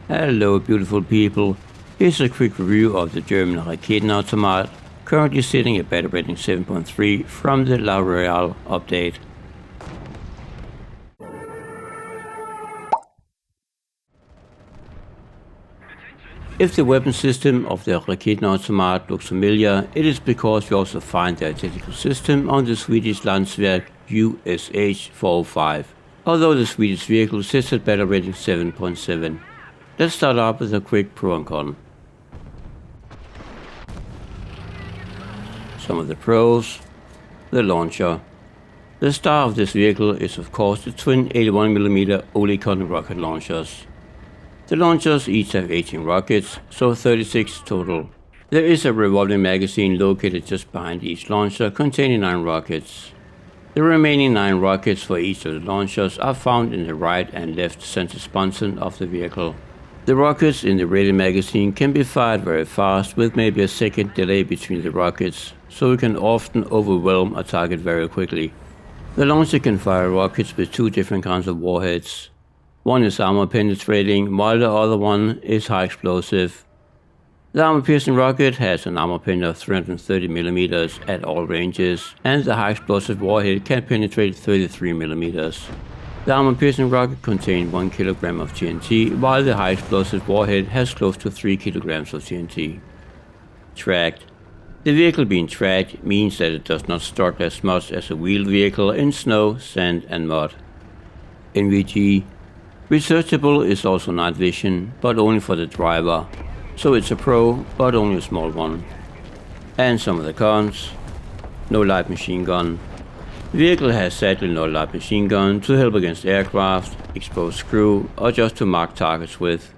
Hello beautiful people, here's a quick review of the German Raketenautomat, currently sitting at battle rating 7.3 from the Royale update. If the weapon system of the Raketenautomat looks familiar, it is because we also find the identical system on the Swedish Landsverk USH 405, although the Swedish vehicle sits at battle rating 7.7. Let's start off with a quick pro and con. Some of the pros. The launcher. The star of this vehicle is of course the twin 81mm Olicon rocket launchers. The launchers each have 18 rockets, so 36 total. There is a revolving magazine located just behind each launcher containing 9 rockets. The remaining 9 rockets for each of the launchers are found in the right and left center sponson of the vehicle. The rockets in the rated magazine can be fired very fast with maybe a second delay between the rockets, so you can often overwhelm a target very quickly. The launcher can fire rockets with 2 different kinds of warheads. One is armor penetrating, while the other one is high explosive. The armor piercing rocket has an armor pen of 330mm at all ranges, and the high explosive warhead can penetrate 33mm. The armor piercing rocket contains 1 kg of TNT, while the high explosive warhead has close to 3 kg of TNT. Tracked. The vehicle being tracked means that it does not strut as much as a wheeled vehicle in snow, sand and mud. NVG. Researchable is also night vision, but only for the driver, so it's a pro, but only a small one. And some of the cons. No light machine gun. The vehicle has sadly no light machine gun to help against aircraft, exposed crew, or just to mark targets with.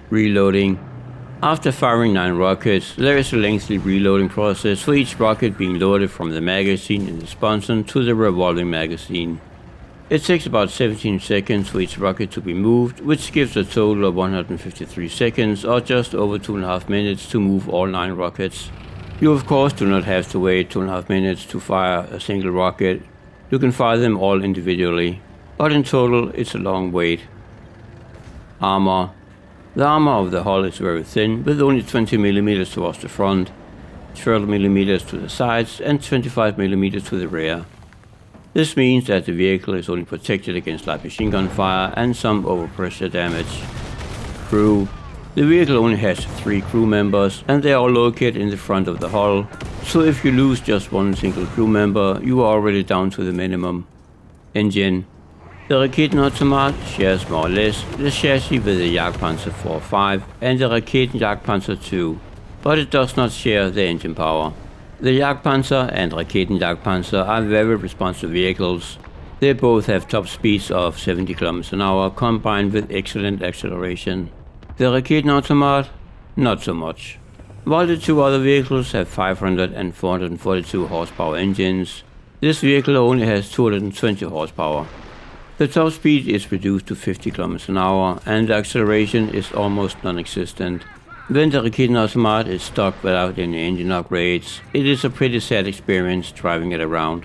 Reloading. After firing 9 rockets, there is a lengthy reloading process for each rocket being loaded from the magazine in the sponson to the revolving magazine. It takes about 17 seconds for each rocket to be moved, which gives a total of 153 seconds or just over 2.5 minutes to move all 9 rockets. You of course do not have to wait 2.5 minutes to fire a single rocket. You can fire them all individually, but in total it's a long wait. Armor. The armor of the hull is very thin, with only 20mm towards the front, 12mm to the sides and 25mm to the rear. This means that the vehicle is only protected against light machine gun fire and some overpressure damage. Crew. The vehicle only has 3 crew members and they are all located in the front of the hull, so if you lose just one single crew member, you are already down to the minimum. Engine. The Raketenautomat shares more or less the chassis with the Jagdpanzer 4.5 and the Raketenjagdpanzer 2, but it does not share the engine power. The Jagdpanzer and Raketenjagdpanzer are very responsive vehicles. They both have top speeds of 70 km/h combined with excellent acceleration. The Raketenautomat, not so much. While the 2 other vehicles have 500 and 442 horsepower engines, this vehicle only has 220 horsepower. The top speed is reduced to 50 km/h and the acceleration is almost non-existent. When the Raketenautomat is stuck without any engine upgrades, it is a pretty sad experience driving it around.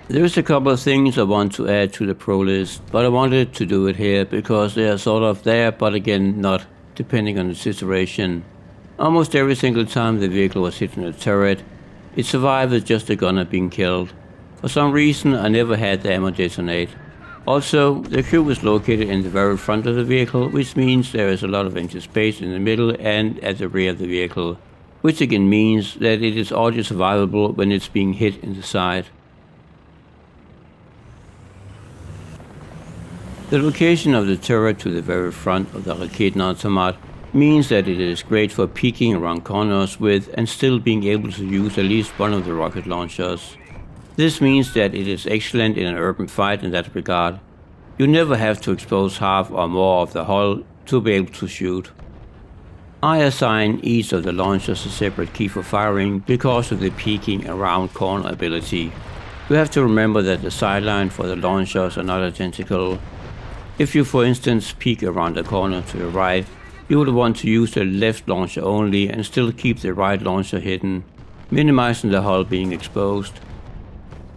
There is a couple of things I want to add to the pro list, but I wanted to do it here because they are sort of there, but again not, depending on the situation. Almost every single time the vehicle was hit in a turret, it survived with just a gunner being killed. For some reason I never had the ammo detonate. Also, the crew is located in the very front of the vehicle, which means there is a lot of empty space in the middle and at the rear of the vehicle, which again means that it is audio survivable when it's being hit in the side. The location of the turret to the very front of the Raketenautomat means that it is great for peeking around corners with and still being able to use at least one of the rocket launchers. This means that it is excellent in an urban fight in that regard. You never have to expose half or more of the hull to be able to shoot. I assign each of the launchers a separate key for firing because of the peeking around corner ability. You have to remember that the sideline for the launchers are not identical. If you for instance peek around the corner to the right, you would want to use the left launcher only and still keep the right launcher hidden, minimizing the hull being exposed.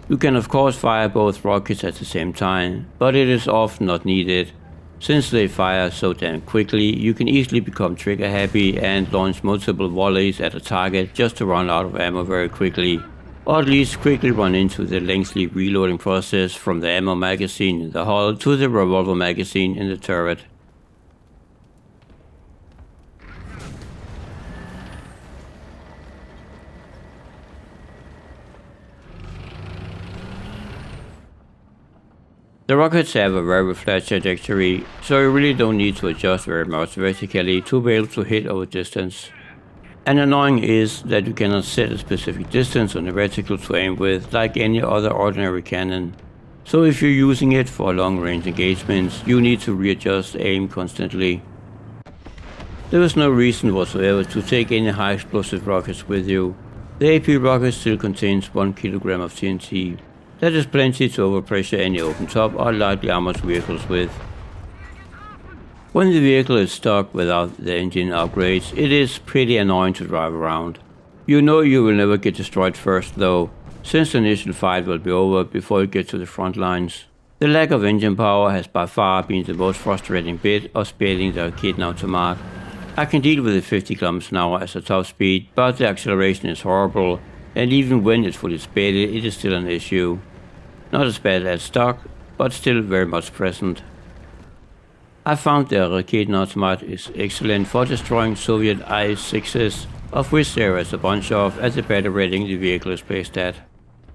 You can of course fire both rockets at the same time, but it is often not needed. Since they fire so damn quickly, you can easily become trigger happy and launch multiple volleys at a target just to run out of ammo very quickly, or at least quickly run into the lengthy reloading process from the ammo magazine in the hull to the revolver magazine in the turret. The rockets have a very flat trajectory, so you really don't need to adjust very much vertically to be able to hit over distance. And annoying is that you cannot set a specific distance on the reticle to aim with like any other ordinary cannon. So if you're using it for long range engagements, you need to readjust aim constantly. There is no reason whatsoever to take any high explosive rockets with you. The AP rocket still contains 1 kilogram of TNT. That is plenty to overpressure any open top or lightly armored vehicles with. When the vehicle is stuck without the engine upgrades, it is pretty annoying to drive around. You know you will never get destroyed first though, since the initial fight will be over before you get to the front lines. The lack of engine power has by far been the most frustrating bit of speeding the Raketenautomat. I can deal with the 50 km an hour as a top speed, but the acceleration is horrible, and even when it's fully speeded, it is still an issue. Not as bad as stock, but still very much present. I found the Raketenautomat is excellent for destroying Soviet IS-6s, of which there is a bunch of at the battle rating the vehicle is placed at.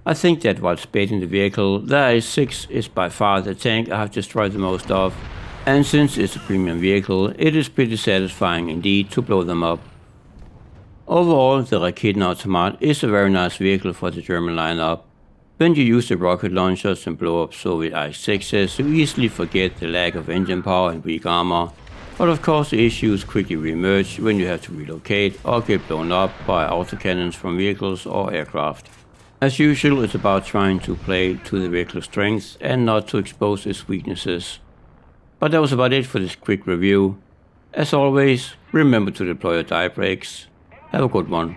I think that while speeding the vehicle, the IS-6 is by far the tank I have destroyed the most of, and since it's a premium vehicle, it is pretty satisfying indeed to blow them up. Overall, the Raketenautomat is a very nice vehicle for the German lineup. When you use the rocket launchers and blow up Soviet IS-6s, you easily forget the lack of engine power and weak armor. But of course the issues quickly reemerge when you have to relocate or get blown up by autocannons from vehicles or aircraft. As usual, it's about trying to play to the vehicle's strengths and not to expose its weaknesses. But that was about it for this quick review. As always, remember to deploy your die brakes. Have a good one.